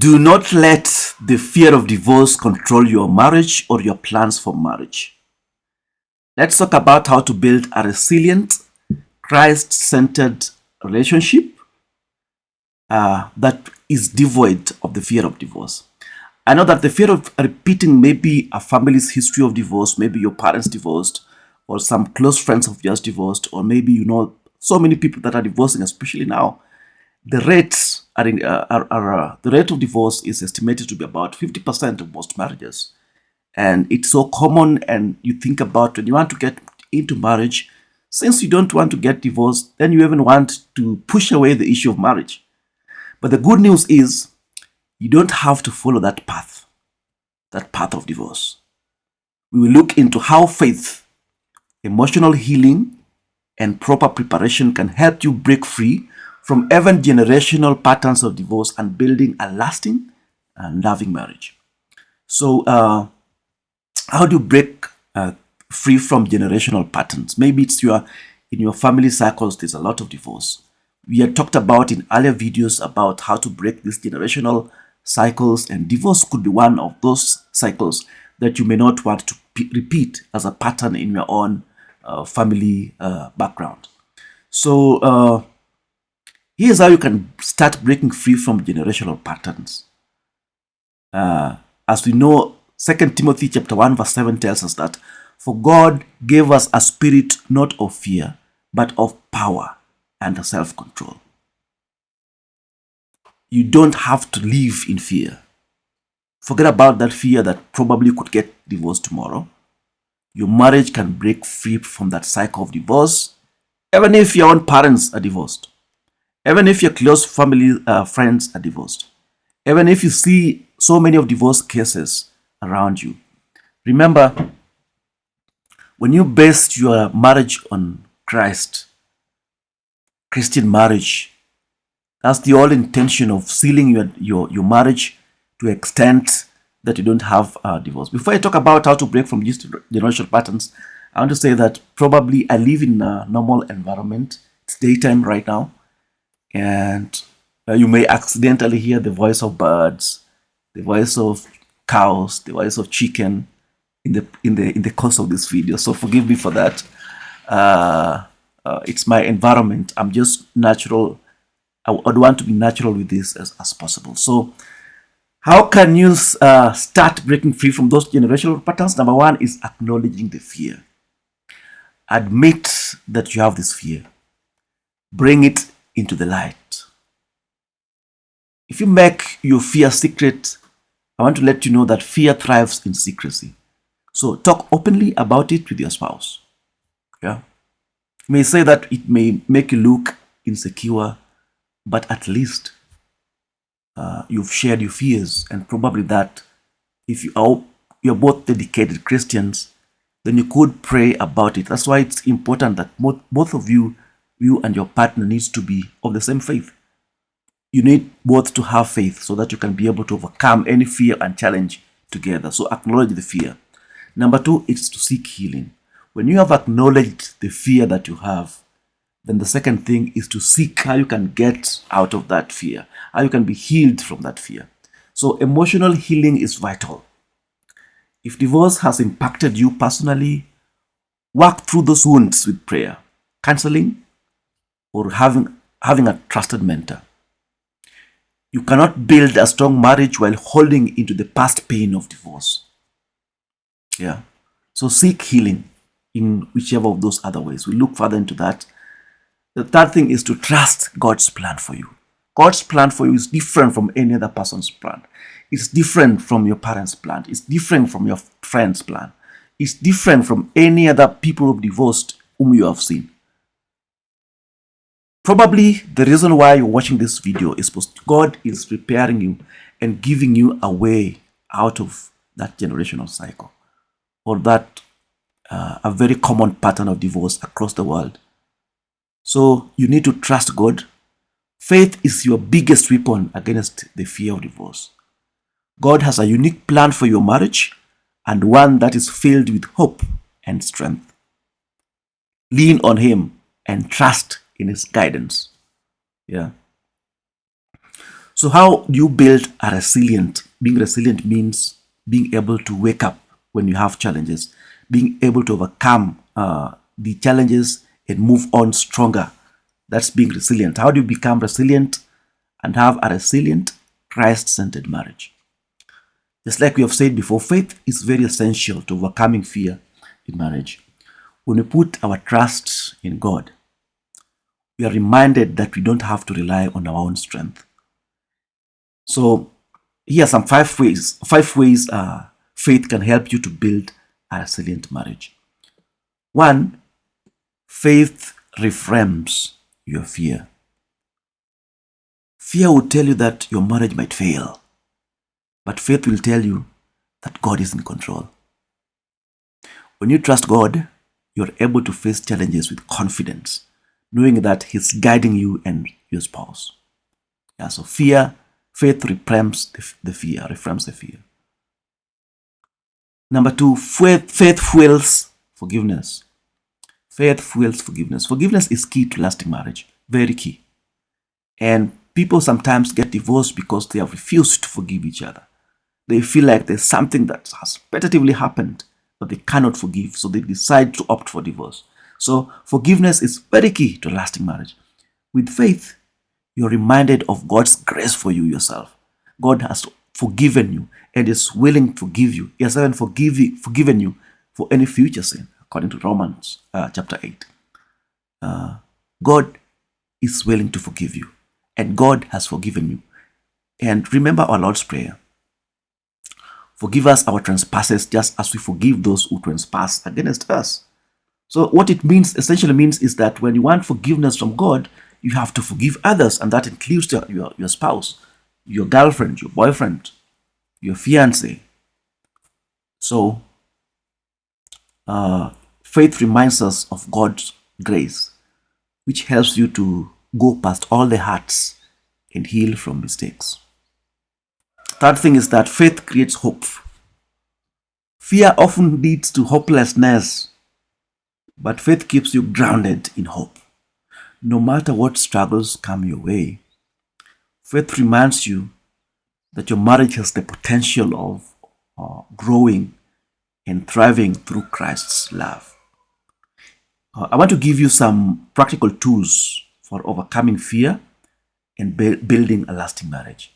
Do not let the fear of divorce control your marriage or your plans for marriage. Let's talk about how to build a resilient, Christ-centered relationship that is devoid of the fear of divorce. I know that the fear of repeating maybe a family's history of divorce, maybe your parents divorced, or some close friends of yours divorced, or maybe you know so many people that are divorcing, especially now. The rates the rate of divorce is estimated to be about 50% of most marriages, and it's so common. And you think about when you want to get into marriage, since you don't want to get divorced, then you even want to push away the issue of marriage. But the good news is you don't have to follow that path of divorce. We will look into how faith, emotional healing, and proper preparation can help you break free from even generational patterns of divorce and building a lasting and loving marriage. So, how do you break free from generational patterns? Maybe it's in your family circles, there's a lot of divorce. We had talked about in earlier videos about how to break these generational cycles, and divorce could be one of those cycles that you may not want to repeat as a pattern in your own family background. So here's how you can start breaking free from generational patterns. As we know, 2 Timothy chapter 1 verse 7 tells us that, "For God gave us a spirit not of fear, but of power and self-control." You don't have to live in fear. Forget about that fear that probably could get divorced tomorrow. Your marriage can break free from that cycle of divorce, even if your own parents are divorced, even if your close family friends are divorced, even if you see so many of divorce cases around you. Remember, when you base your marriage on Christ, Christian marriage, that's the whole intention of sealing your marriage to an extent that you don't have divorce. Before I talk about how to break from these generational patterns, I want to say that probably I live in a normal environment. It's daytime right now, and you may accidentally hear the voice of birds, the voice of cows, the voice of chicken in the course of this video. So forgive me for that. It's my environment. I'm just natural. I'd want to be natural with this as possible. So how can you start breaking free from those generational patterns? Number one is acknowledging the fear. Admit that you have this fear. Bring it into the light. If you make your fear secret, I want to let you know that fear thrives in secrecy. So talk openly about it with your spouse. Yeah. You may say that it may make you look insecure, but at least you've shared your fears, and probably that if you're both dedicated Christians, then you could pray about it. That's why it's important that both of you and your partner needs to be of the same faith. You need both to have faith so that you can be able to overcome any fear and challenge together. So acknowledge the fear. Number two is to seek healing. When you have acknowledged the fear that you have, then the second thing is to seek how you can get out of that fear, how you can be healed from that fear. So emotional healing is vital. If divorce has impacted you personally, work through those wounds with prayer, counseling, or having a trusted mentor. You cannot build a strong marriage while holding into the past pain of divorce. Yeah. So seek healing in whichever of those other ways. We'll look further into that. The third thing is to trust God's plan for you. God's plan for you is different from any other person's plan. It's different from your parents' plan. It's different from your friend's plan. It's different from any other people who've divorced whom you have seen. Probably the reason why you're watching this video is because God is preparing you and giving you a way out of that generational cycle, or that a very common pattern of divorce across the world. So you need to trust God. Faith is your biggest weapon against the fear of divorce. God has a unique plan for your marriage, and one that is filled with hope and strength. Lean on Him and trust in His guidance. Yeah. So how do you build a resilient? Being resilient means being able to wake up when you have challenges, being able to overcome the challenges and move on stronger. That's being resilient. How do you become resilient and have a resilient, Christ-centered marriage? Just like we have said before, faith is very essential to overcoming fear in marriage. When we put our trust in God, we are reminded that we don't have to rely on our own strength. So here are some five ways faith can help you to build a resilient marriage. 1, faith reframes your fear. Fear will tell you that your marriage might fail, but faith will tell you that God is in control. When you trust God, you're able to face challenges with confidence, knowing that He's guiding you and your spouse. Yeah, so faith reframes the fear. Number 2, faith fuels forgiveness. Faith fuels forgiveness. Forgiveness is key to lasting marriage, very key. And people sometimes get divorced because they have refused to forgive each other. They feel like there's something that has repetitively happened, but they cannot forgive, so they decide to opt for divorce. So forgiveness is very key to a lasting marriage. With faith, you're reminded of God's grace for you yourself. God has forgiven you and is willing to forgive you. He has even forgiven you for any future sin, according to Romans chapter 8. God is willing to forgive you, and God has forgiven you. And remember our Lord's Prayer. Forgive us our trespasses just as we forgive those who trespass against us. So what it essentially means is that when you want forgiveness from God, you have to forgive others, and that includes your spouse, your girlfriend, your boyfriend, your fiancé. So faith reminds us of God's grace, which helps you to go past all the hurts and heal from mistakes. Third thing is that faith creates hope. Fear often leads to hopelessness, but faith keeps you grounded in hope. No matter what struggles come your way, faith reminds you that your marriage has the potential of growing and thriving through Christ's love. I want to give you some practical tools for overcoming fear and building a lasting marriage.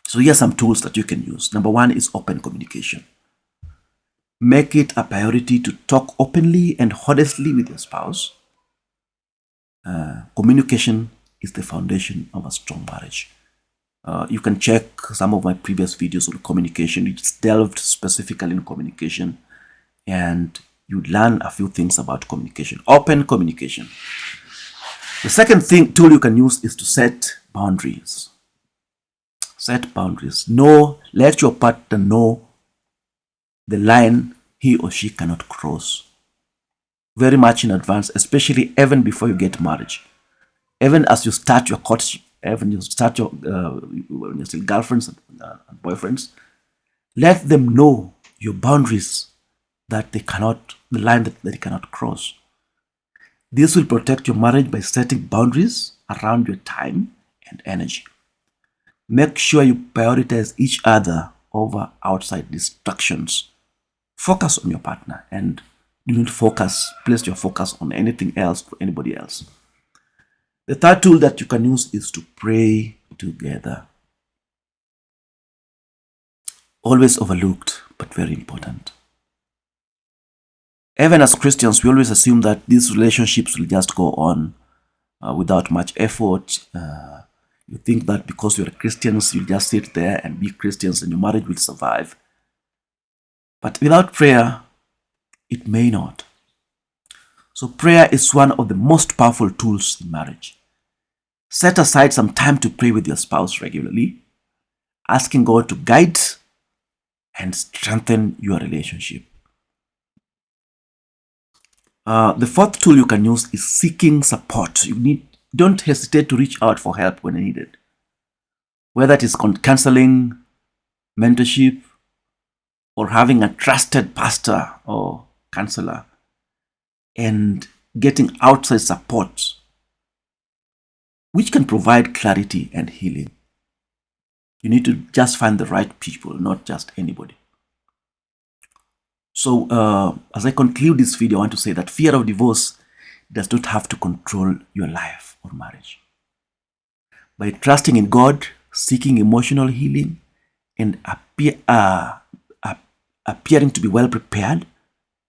So here are some tools that you can use. Number 1 is open communication. Make it a priority to talk openly and honestly with your spouse. Communication is the foundation of a strong marriage. You can check some of my previous videos on communication, which delved specifically in communication, and you learn a few things about communication. Open communication. The second tool you can use is to set boundaries. Set boundaries. Let your partner know the line he or she cannot cross. Very much in advance, especially even before you get married. Even as you start your courtship, even you start when you're still girlfriends and boyfriends, let them know your boundaries, that the line that they cannot cross. This will protect your marriage by setting boundaries around your time and energy. Make sure you prioritize each other over outside distractions. Focus on your partner and do not place your focus on anything else or anybody else. The third tool that you can use is to pray together. Always overlooked, but very important. Even as Christians, we always assume that these relationships will just go on without much effort. You think that because you're Christians, you'll just sit there and be Christians and your marriage will survive. But without prayer, it may not. So prayer is one of the most powerful tools in marriage. Set aside some time to pray with your spouse regularly, asking God to guide and strengthen your relationship. The fourth tool you can use is seeking support. Don't hesitate to reach out for help when needed. Whether it is counseling, mentorship, or having a trusted pastor or counselor, and getting outside support which can provide clarity and healing. You need to just find the right people, not just anybody. So as I conclude this video, I want to say that fear of divorce does not have to control your life or marriage. By trusting in God, seeking emotional healing, and appearing to be well prepared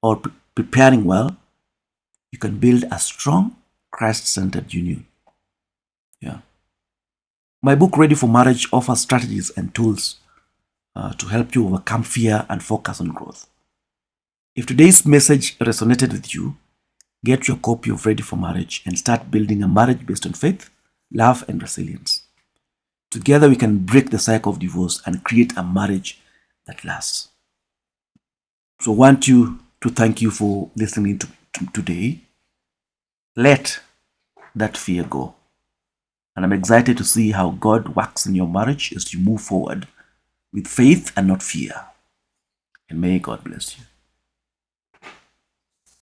or preparing well, you can build a strong, Christ-centered union. Yeah. My book, Ready for Marriage, offers strategies and tools to help you overcome fear and focus on growth. If today's message resonated with you, get your copy of Ready for Marriage and start building a marriage based on faith, love, and resilience. Together, we can break the cycle of divorce and create a marriage that lasts. So I want to thank you for listening to today. Let that fear go. And I'm excited to see how God works in your marriage as you move forward with faith and not fear. And may God bless you.